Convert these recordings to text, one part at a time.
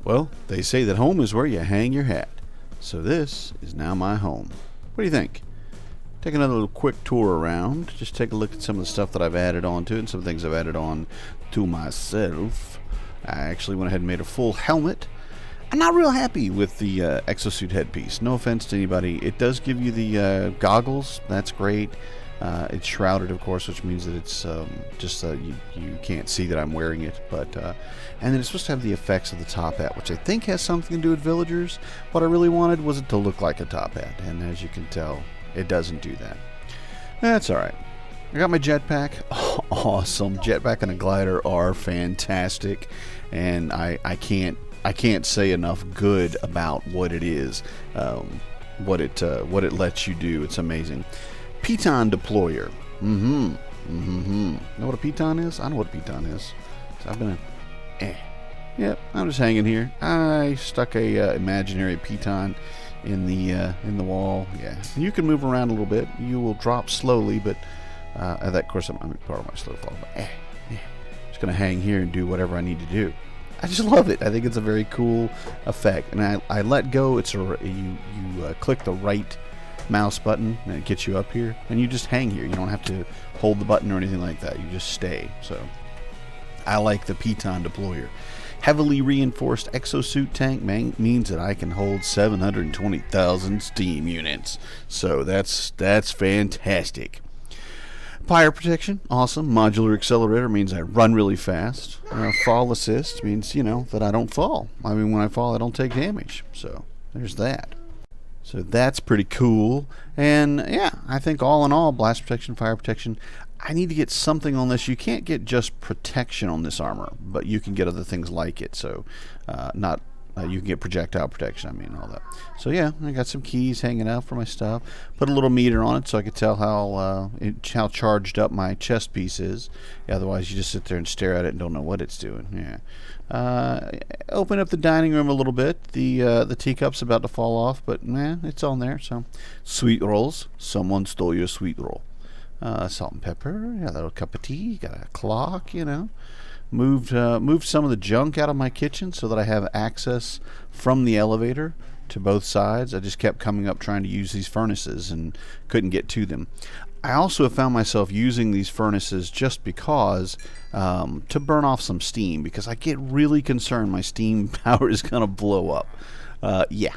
Well, they say that home is where you hang your hat. So this is now my home. What do you think? Take another little quick tour around. Just take a look at some of the stuff that I've added on to it and some things I've added on to myself. I actually went ahead and made a full helmet. I'm not real happy with the exosuit headpiece. No offense to anybody. It does give you the goggles. That's great. It's shrouded, of course, which means that it's just you can't see that I'm wearing it. But and then it's supposed to have the effects of the top hat, which I think has something to do with villagers. What I really wanted was it to look like a top hat, and as you can tell, it doesn't do that. That's all right. I got my jetpack. Oh, awesome. Jetpack and a glider are fantastic, and I can't say enough good about what it is, what it lets you do. It's amazing. Piton deployer. Know what a piton is? I know what a piton is. So I've been Yep, I'm just hanging here. I stuck a imaginary piton in the wall. Yeah, and you can move around a little bit. You will drop slowly, but that, of course, I'm part of my slow fall. But just gonna hang here and do whatever I need to do. I just love it. I think it's a very cool effect, and I let go. It's you click the right mouse button and it gets you up here, and you just hang here. You don't have to hold the button or anything like that. You just stay. So I like the piton deployer. Heavily reinforced exosuit tank means that I can hold 720,000 steam units. So that's fantastic. Fire protection, awesome. Modular accelerator means I run really fast. Fall assist means, that I don't fall. I mean, when I fall, I don't take damage. So there's that. So that's pretty cool. And yeah, I think all in all, blast protection, fire protection, I need to get something on this. You can't get just protection on this armor, but you can get other things like it. So you can get projectile protection, all that. So yeah, I got some keys hanging out for my stuff. Put a little meter on it so I could tell how charged up my chest piece is. Yeah, otherwise you just sit there and stare at it and don't know what it's doing. Yeah. Open up the dining room a little bit. The teacup's about to fall off, but it's on there. So sweet rolls. Someone stole your sweet roll. Salt and pepper. Yeah, a little cup of tea. Got a clock. Moved some of the junk out of my kitchen so that I have access from the elevator to both sides. I just kept coming up trying to use these furnaces and couldn't get to them. I also have found myself using these furnaces just because to burn off some steam, because I get really concerned my steam power is going to blow up. Yeah.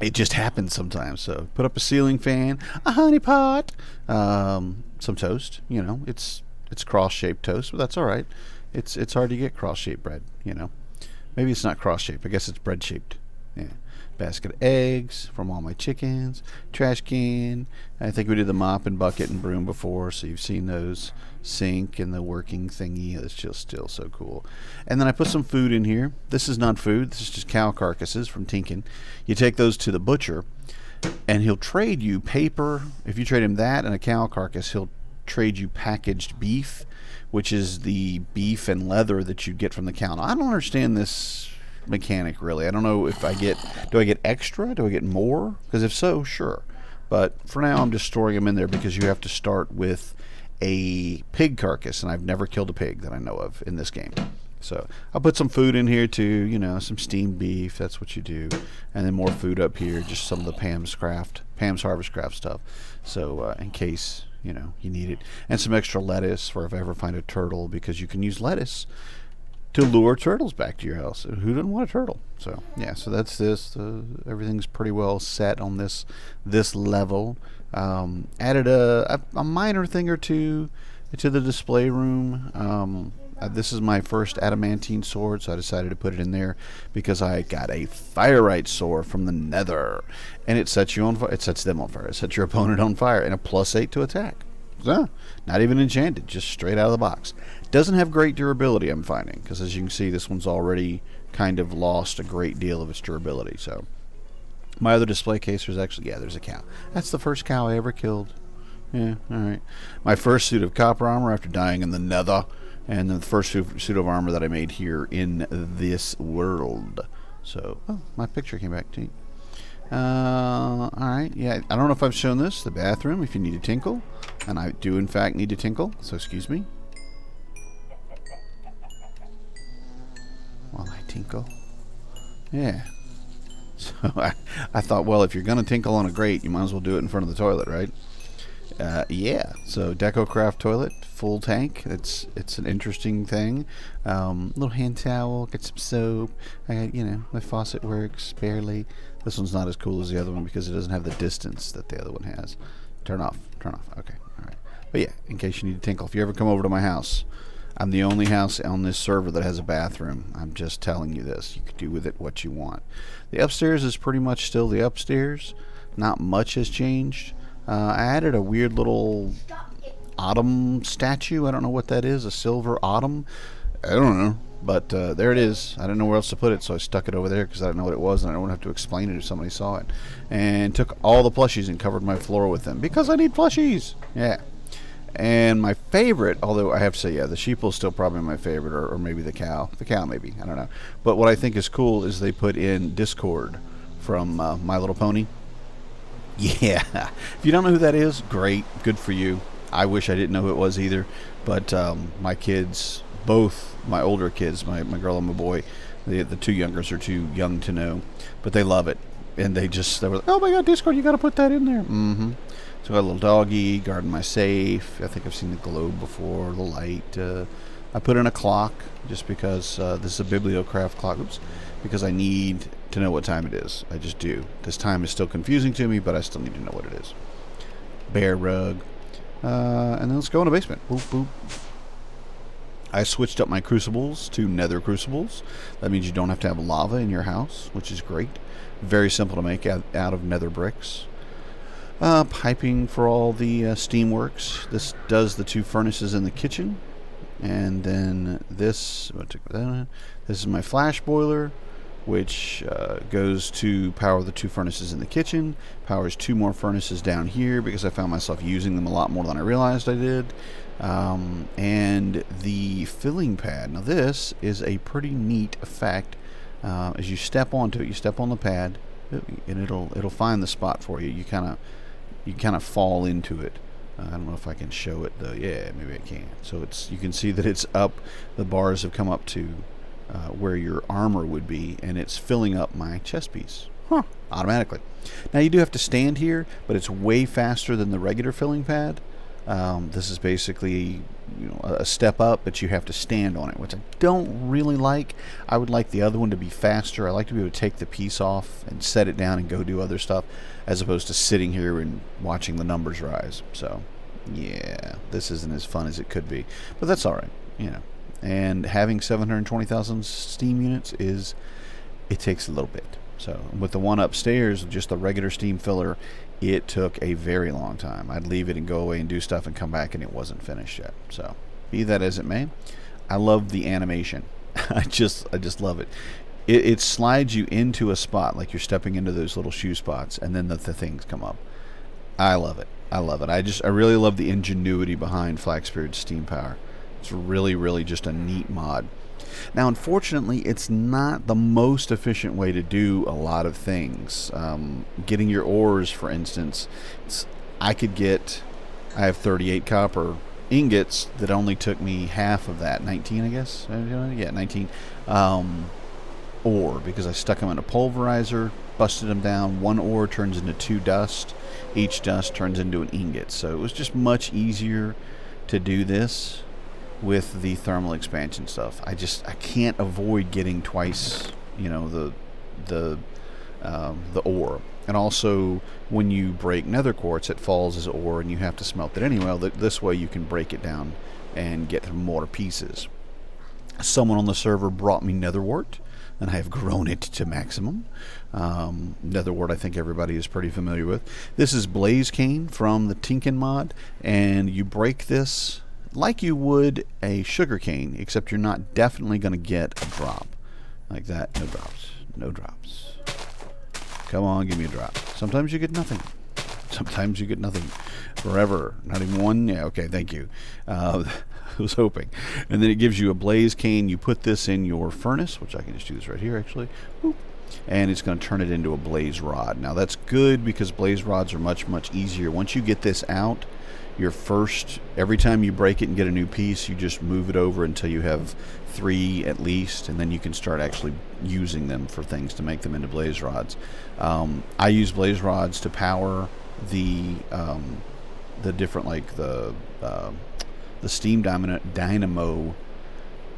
It just happens sometimes. So put up a ceiling fan, a honey pot, some toast. It's cross-shaped toast, but that's all right. It's hard to get cross-shaped bread. Maybe it's not cross-shaped. I guess it's bread-shaped. Yeah. Basket of eggs from all my chickens. Trash can. I think we did the mop and bucket and broom before, so you've seen those. Sink and the working thingy. It's just still so cool. And then I put some food in here. This is not food. This is just cow carcasses from TYNKYN. You take those to the butcher, and he'll trade you paper. If you trade him that and a cow carcass, he'll trade you packaged beef, which is the beef and leather that you get from the cow. Now, I don't understand this mechanic really. I don't know if do I get extra? Do I get more? Because if so, sure. But for now, I'm just storing them in there because you have to start with a pig carcass, and I've never killed a pig that I know of in this game. So I'll put some food in here too, some steamed beef, that's what you do, and then more food up here, just some of the Pam's Harvestcraft stuff, so in case you need it, and some extra lettuce for if I ever find a turtle, because you can use lettuce to lure turtles back to your house. Who doesn't want a turtle? So yeah, so that's this. Everything's pretty well set on this level. Added a minor thing or two to the display room. This is my first adamantine sword, so I decided to put it in there because I got a firelight sword from the Nether, and it sets you on fire. It sets them on fire. It sets your opponent on fire, and a +8 to attack. So, not even enchanted, just straight out of the box. Doesn't have great durability, I'm finding, because as you can see, this one's already kind of lost a great deal of its durability. So my other display case, there's a cow. That's the first cow I ever killed. Yeah, alright. My first suit of copper armor after dying in the Nether, and the first suit of armor that I made here in this world. So, my picture came back to you. Alright, yeah, I don't know if I've shown this, the bathroom, if you need to tinkle, and I do in fact need to tinkle, so excuse me while I tinkle. Yeah. So I thought, well, if you're going to tinkle on a grate, you might as well do it in front of the toilet, right? Yeah. So Decocraft toilet, full tank. It's an interesting thing. Little hand towel, get some soap. I got, my faucet works barely. This one's not as cool as the other one because it doesn't have the distance that the other one has. Turn off. Okay. All right. But yeah, in case you need to tinkle, if you ever come over to my house, I'm the only house on this server that has a bathroom. I'm just telling you this. You can do with it what you want. The upstairs is pretty much still the upstairs. Not much has changed. I added a weird little autumn statue. I don't know what that is. A silver autumn. I don't know. But there it is. I didn't know where else to put it, so I stuck it over there because I didn't know what it was, and I don't have to explain it if somebody saw it. And took all the plushies and covered my floor with them because I need plushies. Yeah. And my favorite, although I have to say, yeah, the sheeple is still probably my favorite, or maybe the cow. The cow, maybe. I don't know. But what I think is cool is they put in Discord from My Little Pony. Yeah. If you don't know who that is, great. Good for you. I wish I didn't know who it was either. But my kids, both my older kids, my girl and my boy, the two youngers are too young to know. But they love it. And they were like, oh my god, Discord, you got to put that in there. Mm-hmm. So I got a little doggy, guarding my safe. I think I've seen the globe before, the light. I put in a clock just because this is a Bibliocraft clock. Oops. Because I need to know what time it is. I just do. This time is still confusing to me, but I still need to know what it is. Bear rug. And then let's go in the basement. Boop, boop. I switched up my crucibles to nether crucibles. That means you don't have to have lava in your house, which is great. Very simple to make out of nether bricks. Piping for all the steam works. This does the two furnaces in the kitchen. And then this is my flash boiler, which goes to power the two furnaces in the kitchen, powers two more furnaces down here because I found myself using them a lot more than I realized I did. And the filling pad. Now this is a pretty neat effect. As you step onto it, you step on the pad, and it'll find the spot for you. You kind of fall into it. I don't know if I can show it though. Yeah, maybe I can. So you can see that it's up. The bars have come up to where your armor would be, and it's filling up my chest piece. Automatically. Now you do have to stand here, but it's way faster than the regular filling pad. This is basically a step up, but you have to stand on it, which I don't really like. I would like the other one to be faster. I like to be able to take the piece off and set it down and go do other stuff, as opposed to sitting here and watching the numbers rise. So, yeah, this isn't as fun as it could be, but that's all right, And having 720,000 steam units it takes a little bit. So with the one upstairs, just the regular steam filler, it took a very long time. I'd leave it and go away and do stuff and come back and it wasn't finished yet. So be that as it may, I love the animation. I just love it. It slides you into a spot like you're stepping into those little shoe spots, and then the things come up. I love it. I really love the ingenuity behind Flaxbeard's steam power. It's really, really just a neat mod. Now, unfortunately, it's not the most efficient way to do a lot of things. Getting your ores, for instance, I have 38 copper ingots that only took me half of that, 19, I guess. Yeah, 19 ore, because I stuck them in a pulverizer, busted them down. One ore turns into 2 dust. Each dust turns into an ingot. So it was just much easier to do this with the ThermalExpansion stuff. I can't avoid getting twice, the ore. And also, when you break nether quartz, it falls as ore, and you have to smelt it anyway. This way, you can break it down and get more pieces. Someone on the server brought me nether wart, and I have grown it to maximum. Nether wart, I think everybody is pretty familiar with. This is blaze cane from the TYNKYN mod, and you break this like you would a sugar cane, except you're not definitely going to get a drop like that. No drops. No drops. Come on, give me a drop. Sometimes you get nothing. Sometimes you get nothing. Forever. Not even one. Yeah, okay, thank you. I was hoping. And then it gives you a blaze cane. You put this in your furnace, which I can just do this right here, actually. Boop. And it's going to turn it into a blaze rod. Now, that's good because blaze rods are much, much easier. Once you get this out, your first, every time you break it and get a new piece, you just move it over until you have 3 at least, and then you can start actually using them for things to make them into blaze rods. I use blaze rods to power the different, like the steam dynamo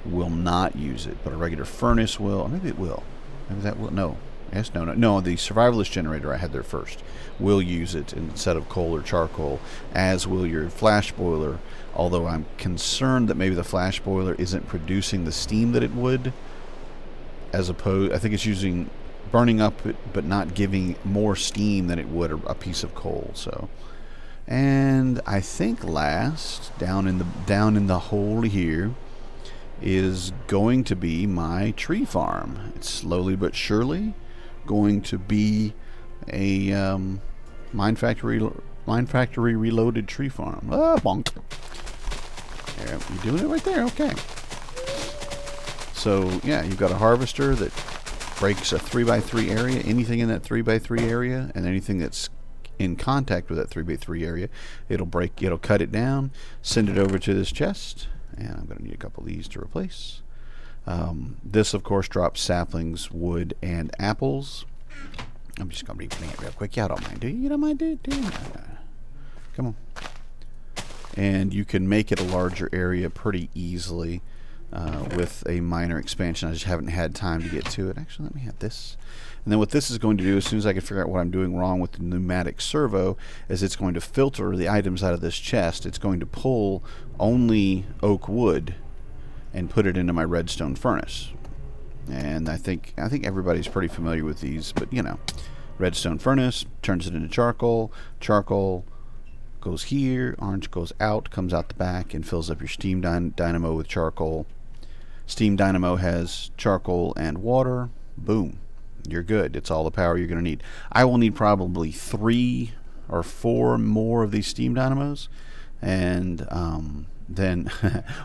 will not use it, but a regular furnace will, or maybe it will. Maybe that will. No. Yes, no. The survivalist generator I had there first will use it instead of coal or charcoal, as will your flash boiler. Although I'm concerned that maybe the flash boiler isn't producing the steam that it would, as opposed, I think it's using burning up, but not giving more steam than it would a piece of coal. So, and I think last down in the hole here is going to be my tree farm. It's slowly but surely going to be a MineFactory Reloaded tree farm. Ah, bonk. Yeah, you're doing it right there. Okay. So yeah, you've got a harvester that breaks a 3x3 area. Anything in that 3x3 area, and anything that's in contact with that 3x3 area, it'll cut it down, send it over to this chest. And I'm going to need a couple of these to replace. This, of course, drops saplings, wood, and apples. I'm just going to replant it real quick. Y'all don't mind, do you? You don't mind, do you? Come on. And you can make it a larger area pretty easily with a minor expansion. I just haven't had time to get to it. Actually, let me have this. And then what this is going to do, as soon as I can figure out what I'm doing wrong with the pneumatic servo, is it's going to filter the items out of this chest. It's going to pull only oak wood and put it into my redstone furnace. And I think everybody's pretty familiar with these, but you know, redstone furnace turns it into charcoal. Charcoal goes here, orange goes out, comes out the back, and fills up your steam dynamo with charcoal. Steam dynamo has charcoal and water. Boom. You're good. It's all the power you're going to need. I will need probably 3 or 4 more of these steam dynamos, and then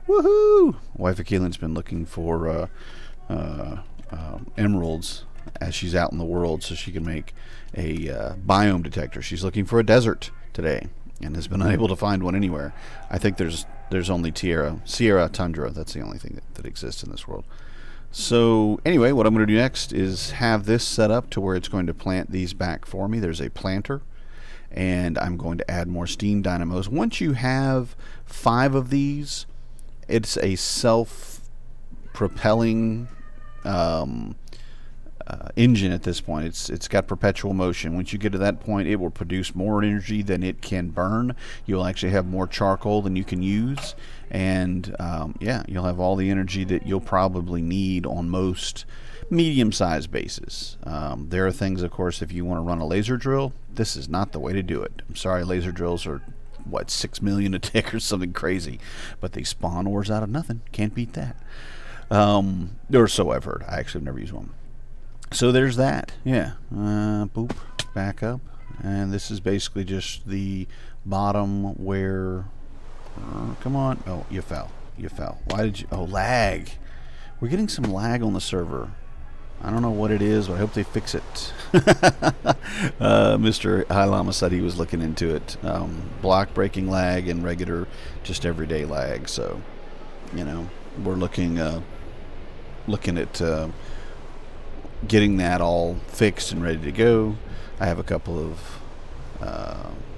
woohoo! Wife of Keelan's been looking for emeralds as she's out in the world, so she can make a biome detector. She's looking for a desert today, and has been unable to find one anywhere. I think there's only Sierra Tundra. That's the only thing that exists in this world. So anyway, what I'm going to do next is have this set up to where it's going to plant these back for me. There's a planter, and I'm going to add more steam dynamos. Once you have 5 of these, it's a self-propelling engine at this point. It's got perpetual motion. Once you get to that point, it will produce more energy than it can burn. You'll actually have more charcoal than you can use, and yeah, you'll have all the energy that you'll probably need on most medium-sized bases. There are things, of course, if you want to run a laser drill, this is not the way to do it. I'm sorry, laser drills are what, 6 million a tick or something crazy, but they spawn ores out of nothing. Can't beat that. Or so I've heard. I actually have never used one. So there's that. Yeah. Boop. Back up. And this is basically just the bottom where... come on. Oh, you fell. You fell. Why did you... Oh, lag. We're getting some lag on the server. I don't know what it is, but I hope they fix it. MrHilamma said he was looking into it. Block breaking lag and regular, just everyday lag. So, you know, we're looking at getting that all fixed and ready to go. I have a couple of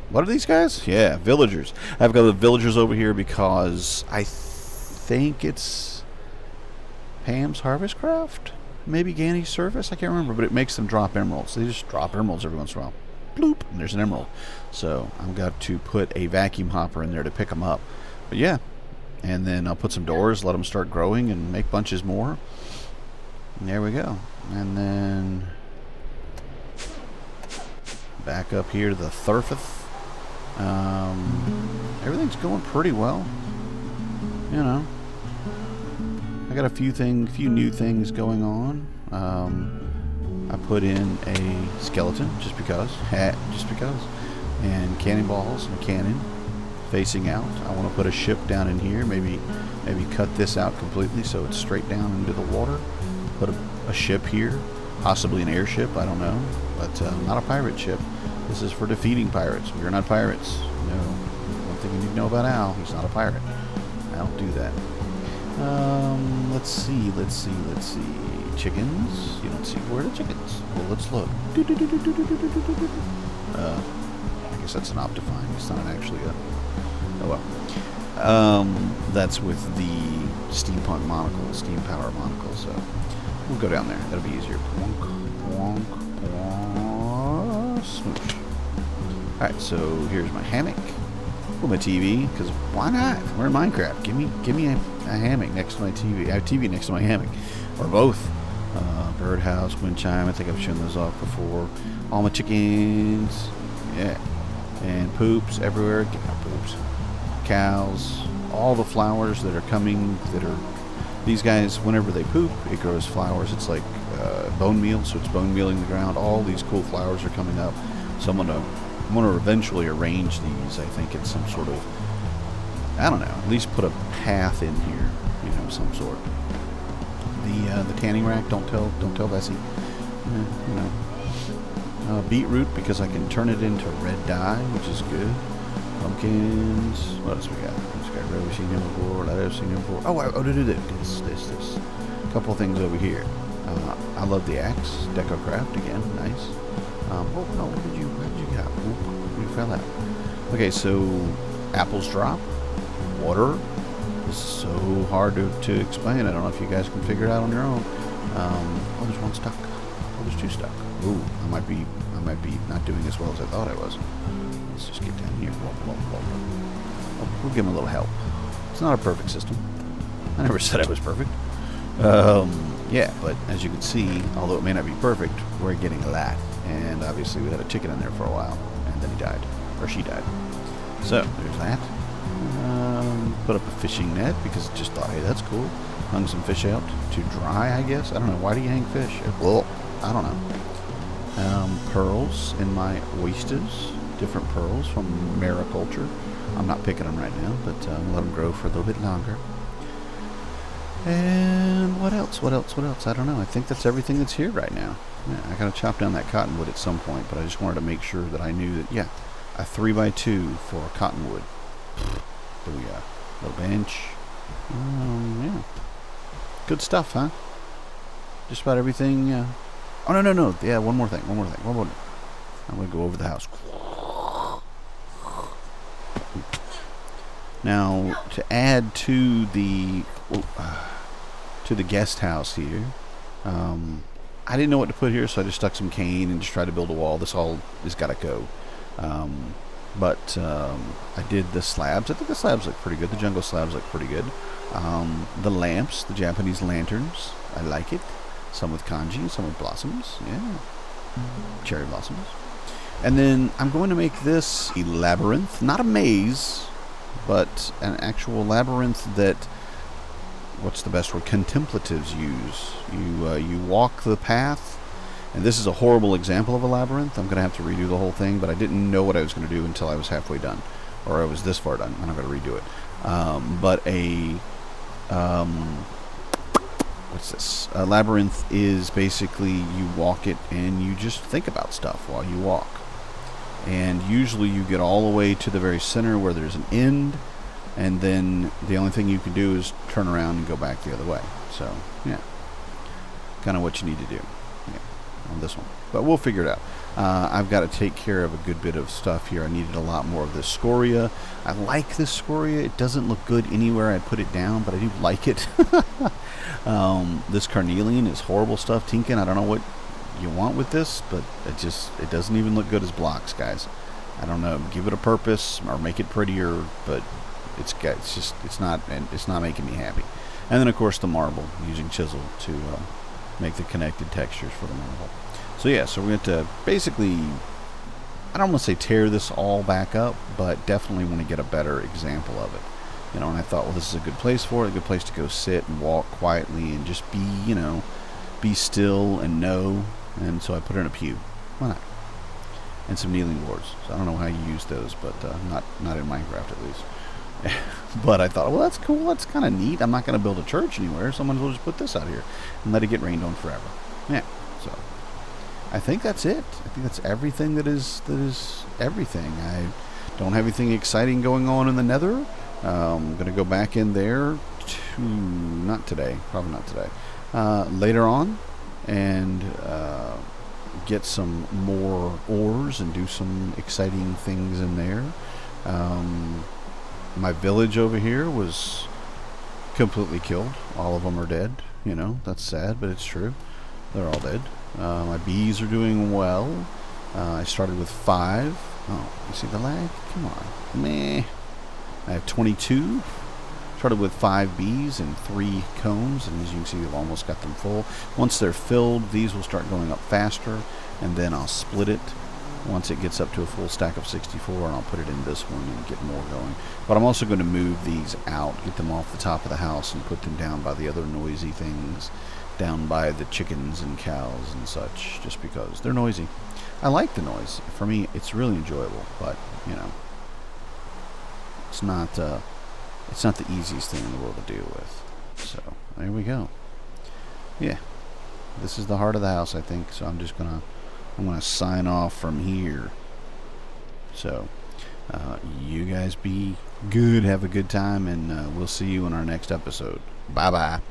what are these guys? Yeah, villagers. I have a couple of villagers over here because I think it's Pam's Harvestcraft, maybe Gany's service. I can't remember, but it makes them drop emeralds. They just drop emeralds every once in a while. Bloop, and there's an emerald. So I've got to put a vacuum hopper in there to pick them up. But yeah, and then I'll put some doors, let them start growing and make bunches more. And there we go. And then back up here to the Thurfith. Everything's going pretty well. You know, I got a few new things going on. I put in a skeleton just because, and cannonballs and a cannon facing out. I want to put a ship down in here. Maybe cut this out completely so it's straight down into the water. Put a ship here, possibly an airship, I don't know, but not a pirate ship. This is for defeating pirates. We're not pirates. No, I don't think we need to you know about Al. He's not a pirate. I don't do that. Let's see. Chickens. You don't see. Where are the chickens? Well, let's look. I guess that's an Optifine. It's not actually a... Oh well. That's with the steampunk monocle, steam power monocle, so we'll go down there. That'll be easier. Smooch. Alright, so here's my hammock. With my TV, because why not? We're in Minecraft. Give me a hammock next to my TV. I have TV next to my hammock. Or both. Birdhouse, wind chime. I think I've shown those off before. All my chickens. Yeah. And poops everywhere. Get out poops. Cows. All the flowers that are coming, these guys, whenever they poop, it grows flowers. It's like bone meal, so it's bone mealing the ground. All these cool flowers are coming up. So I'm going to eventually arrange these, I think, in some sort of, I don't know, at least put a path in here, you know, some sort. The tanning rack, don't tell Bessie. You know. Beetroot, because I can turn it into red dye, which is good. Pumpkins. What else we got? I've never seen him before. I've seen him before. Oh, this. A couple things over here. I love the axe. Decocraft again. Nice. Oh no, what did you get? Oop, you fell out. Okay, so apples drop. Water. This is so hard to explain. I don't know if you guys can figure it out on your own. Oh, there's one stuck. Oh, there's two stuck. Ooh, I might be not doing as well as I thought I was. Let's just get down here. Oh, we'll give him a little help. It's not a perfect system. I never said it was perfect. Yeah, but as you can see, although it may not be perfect, we're getting a lot. And obviously we had a chicken in there for a while, and then he died. Or she died. So, there's that. Put up a fishing net, because I just thought, hey, that's cool. Hung some fish out to dry, I guess. I don't know. Why do you hang fish? Well, I don't know. Pearls in my oysters. Different pearls from Mariculture. I'm not picking them right now, but let them grow for a little bit longer. And what else? I don't know. I think that's everything that's here right now. Yeah, I gotta chop down that cottonwood at some point, but I just wanted to make sure that I knew that, yeah, a 3x2 for cottonwood. Booyah. Little bench. Yeah. Good stuff, huh? Just about everything. Oh, no. Yeah, one more thing. I'm gonna go over the house. Now, to add to the guest house here, I didn't know what to put here, so I just stuck some cane and just tried to build a wall. This all has got to go. But I did the slabs. I think the slabs look pretty good. The jungle slabs look pretty good. The lamps, the Japanese lanterns, I like it. Some with kanji, some with blossoms. Yeah. Cherry blossoms. And then I'm going to make this a labyrinth. Not a maze, but an actual labyrinth that, what's the best word, contemplatives use. You walk the path, and this is a horrible example of a labyrinth. I'm going to have to redo the whole thing, but I didn't know what I was going to do until I was halfway done, or I was this far done, and I'm going to redo it. But what's this? A labyrinth is basically you walk it and you just think about stuff while you walk. And usually you get all the way to the very center where there's an end, and then the only thing you can do is turn around and go back the other way. So, yeah. Kind of what you need to do. Yeah, on this one. But we'll figure it out. I've got to take care of a good bit of stuff here. I needed a lot more of this scoria. I like this scoria. It doesn't look good anywhere I put it down, but I do like it. This carnelian is horrible stuff. TYNKYN, I don't know what you want with this, but it doesn't even look good as blocks, guys. I don't know. Give it a purpose or make it prettier, but it's not making me happy. And then of course the marble, using Chisel to make the connected textures for the marble. So yeah, so we're going to basically, I don't want to say tear this all back up, but definitely want to get a better example of it. You know, and I thought, well, this is a good place for it, a good place to go sit and walk quietly and just be, you know, be still and know. And so I put in a pew. Why not? And some kneeling boards. So I don't know how you use those, but not in Minecraft at least. But I thought, well, that's cool. That's kind of neat. I'm not going to build a church anywhere. Someone will just put this out here and let it get rained on forever. Yeah. So I think that's it. I think that's everything that is everything. I Don't have anything exciting going on in the Nether. I'm going to go back in there not today, probably not today, later on, and get some more ores and do some exciting things in there. My village over here was completely killed. All of them are dead. You know, that's sad, but it's true. They're all dead. My bees are doing well. I started with 5. Oh, you see the lag? Come on. Meh. I have 22. Started with 5 bees and 3 combs, and as you can see, I've almost got them full. Once they're filled, these will start going up faster, and then I'll split it once it gets up to a full stack of 64, and I'll put it in this one and get more going. But I'm also going to move these out, get them off the top of the house, and put them down by the other noisy things, down by the chickens and cows and such, just because they're noisy. I like the noise. For me, it's really enjoyable, but, you know, it's not the easiest thing in the world to deal with. So, there we go. Yeah. This is the heart of the house, I think, so I'm gonna sign off from here. So, you guys be good, have a good time, and we'll see you in our next episode. Bye-bye.